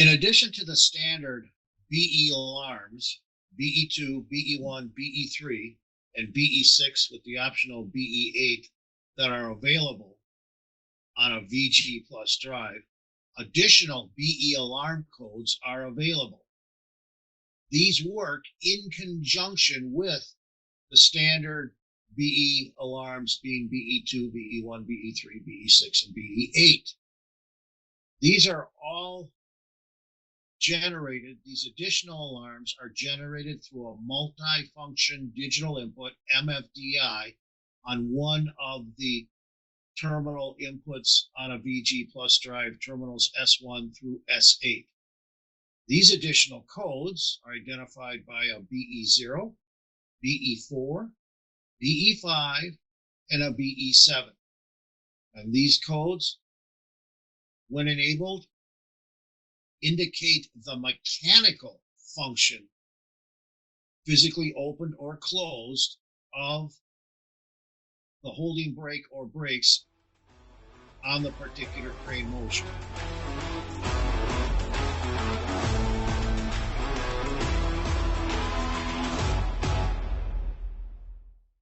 In addition to the standard BE alarms, BE2, BE1, BE3, and BE6 with the optional BE8 that are available on a VG Plus drive, additional BE alarm codes are available. These work in conjunction with the standard BE alarms being BE2, BE1, BE3, BE6, and BE8. These are all generated, these additional alarms are generated through a multi-function digital input, MFDI, on one of the terminal inputs on a VG Plus drive, terminals S1 through S8. These additional codes are identified by a BE0, BE4, BE5, and a BE7. And these codes, when enabled, indicate the mechanical function, physically opened or closed, of the holding brake or brakes on the particular crane motion.